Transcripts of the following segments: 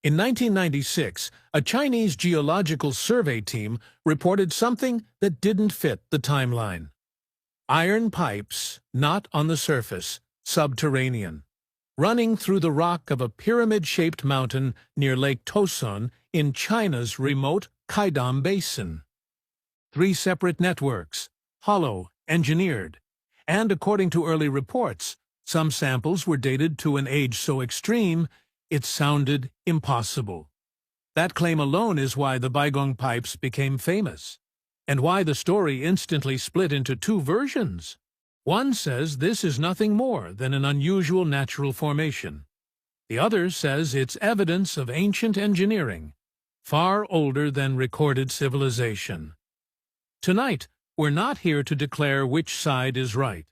In 1996, a Chinese geological survey team reported something that didn't fit the timeline. Iron pipes, not on the surface, subterranean, running through the rock of a pyramid-shaped mountain near Lake Toson in China's remote Qaidam Basin. 3 separate networks, hollow, engineered, and according to early reports, some samples were dated to an age so extreme it sounded impossible. That claim alone is why the Baigong Pipes became famous, and why the story instantly split into 2 versions. One says this is nothing more than an unusual natural formation. The other says it's evidence of ancient engineering, far older than recorded civilization. Tonight, we're not here to declare which side is right.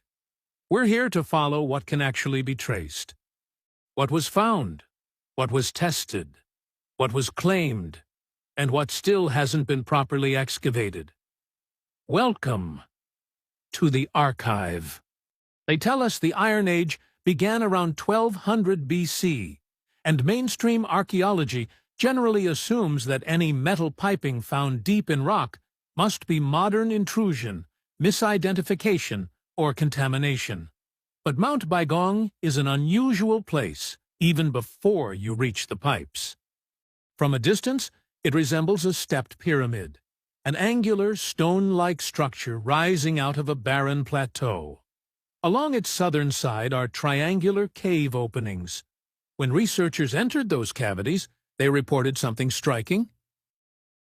We're here to follow what can actually be traced. What was found, what was tested, what was claimed, and what still hasn't been properly excavated. Welcome to the archive. They tell us the Iron Age began around 1200 BC, and mainstream archaeology generally assumes that any metal piping found deep in rock must be modern intrusion, misidentification, or contamination. But Mount Baigong is an unusual place, even before you reach the pipes. From a distance, it resembles a stepped pyramid, an angular, stone-like structure rising out of a barren plateau. Along its southern side are triangular cave openings. When researchers entered those cavities, they reported something striking.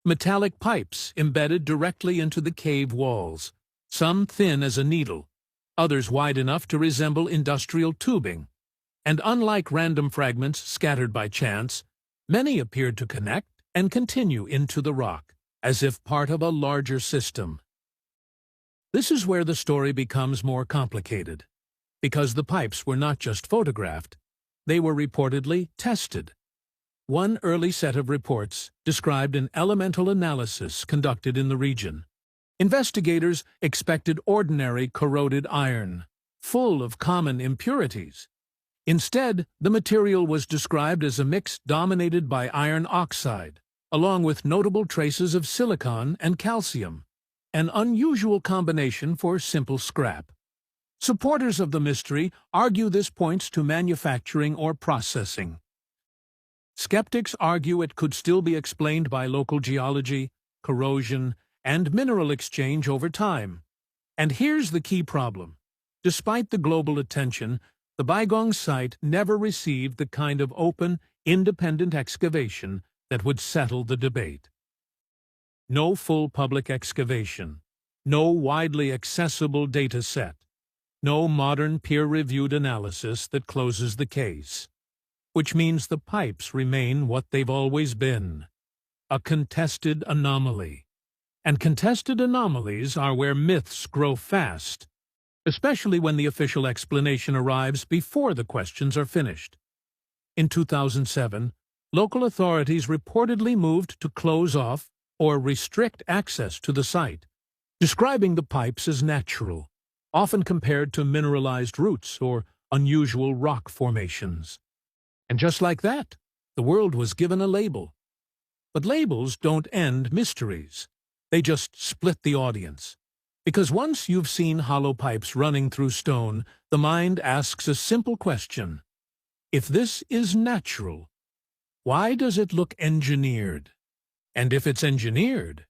Metallic pipes embedded directly into the cave walls, some thin as a needle, others wide enough to resemble industrial tubing. And unlike random fragments scattered by chance, many appeared to connect and continue into the rock, as if part of a larger system. This is where the story becomes more complicated, because the pipes were not just photographed, they were reportedly tested. One early set of reports described an elemental analysis conducted in the region. Investigators expected ordinary corroded iron, full of common impurities. Instead, the material was described as a mix dominated by iron oxide, along with notable traces of silicon and calcium, an unusual combination for simple scrap. Supporters of the mystery argue this points to manufacturing or processing. Skeptics argue it could still be explained by local geology, corrosion, and mineral exchange over time. And here's the key problem. Despite the global attention, the Baigong site never received the kind of open, independent excavation that would settle the debate. No full public excavation, no widely accessible data set, no modern peer-reviewed analysis that closes the case. Which means the pipes remain what they've always been, a contested anomaly. And contested anomalies are where myths grow fast, especially when the official explanation arrives before the questions are finished. In 2007, local authorities reportedly moved to close off or restrict access to the site, describing the pipes as natural, often compared to mineralized roots or unusual rock formations. And just like that, the world was given a label. But labels don't end mysteries. They just split the audience. Because once you've seen hollow pipes running through stone, the mind asks a simple question. If this is natural, why does it look engineered? And if it's engineered,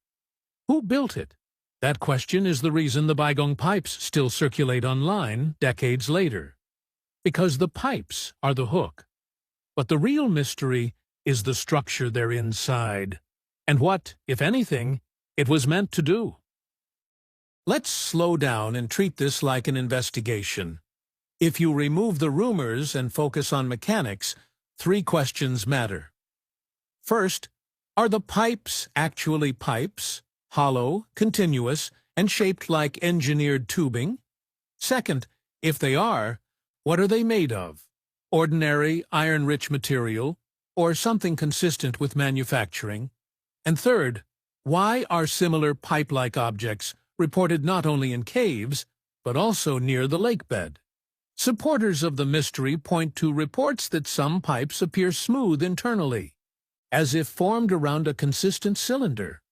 who built it? That question is the reason the Baigong Pipes still circulate online decades later. Because the pipes are the hook. But the real mystery is the structure they're inside, and what, if anything, it was meant to do. Let's slow down and treat this like an investigation. If you remove the rumors and focus on mechanics, 3 questions matter. First, are the pipes actually pipes, hollow, continuous, and shaped like engineered tubing? Second, if they are, what are they made of? Ordinary, iron-rich material, or something consistent with manufacturing? And third, why are similar pipe-like objects reported not only in caves, but also near the lake bed? Supporters of the mystery point to reports that some pipes appear smooth internally, as if formed around a consistent cylinder.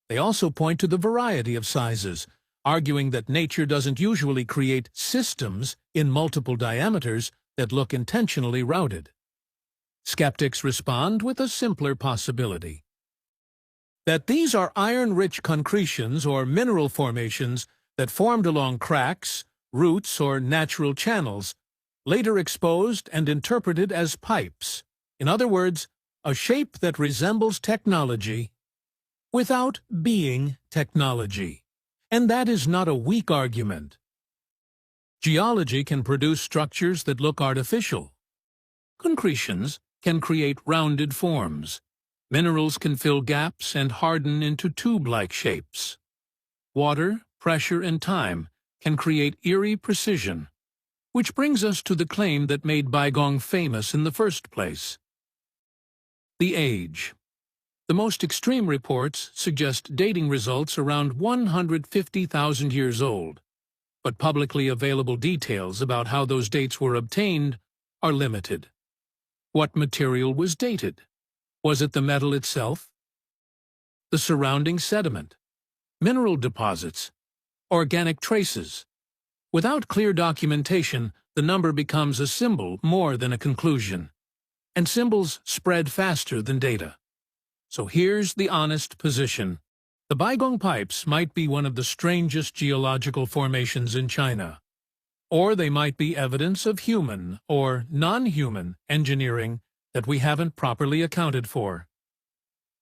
They also point to the variety of sizes, arguing that nature doesn't usually create systems in multiple diameters that look intentionally routed. Skeptics respond with a simpler possibility: that these are iron-rich concretions or mineral formations that formed along cracks, roots, or natural channels, later exposed and interpreted as pipes. In other words, a shape that resembles technology without being technology. And that is not a weak argument. Geology can produce structures that look artificial. Concretions can create rounded forms. Minerals can fill gaps and harden into tube-like shapes. Water, pressure, and time can create eerie precision, which brings us to the claim that made Baigong famous in the first place: the age. The most extreme reports suggest dating results around 150,000 years old, but publicly available details about how those dates were obtained are limited. What material was dated? Was it the metal itself? The surrounding sediment? Mineral deposits? Organic traces? Without clear documentation, the number becomes a symbol more than a conclusion, and symbols spread faster than data. So here's the honest position. The Baigong Pipes might be one of the strangest geological formations in China, or they might be evidence of human or non-human engineering that we haven't properly accounted for.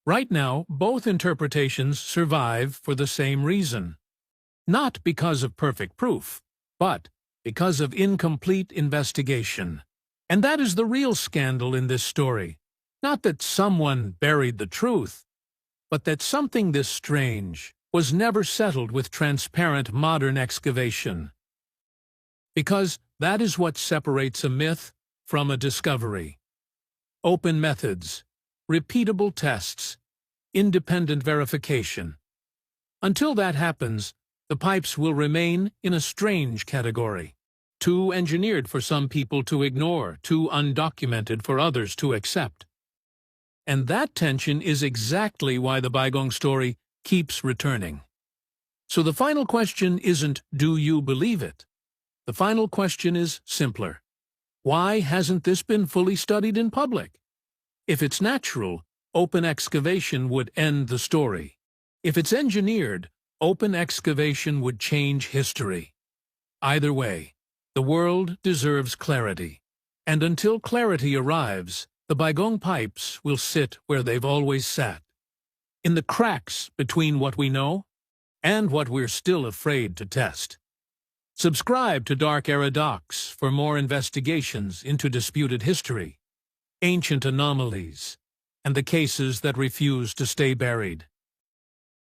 Right now, both interpretations survive for the same reason. Not because of perfect proof, but because of incomplete investigation. And that is the real scandal in this story. Not that someone buried the truth, but that something this strange was never settled with transparent modern excavation. Because that is what separates a myth from a discovery. Open methods, repeatable tests, independent verification. Until that happens, the pipes will remain in a strange category. Too engineered for some people to ignore, too undocumented for others to accept. And that tension is exactly why the Baigong story keeps returning. So the final question isn't, do you believe it? The final question is simpler. Why hasn't this been fully studied in public? If it's natural, open excavation would end the story. If it's engineered, open excavation would change history. Either way, the world deserves clarity. And until clarity arrives, the Baigong Pipes will sit where they've always sat, in the cracks between what we know and what we're still afraid to test. Subscribe to Dark Era Docs for more investigations into disputed history, ancient anomalies, and the cases that refuse to stay buried.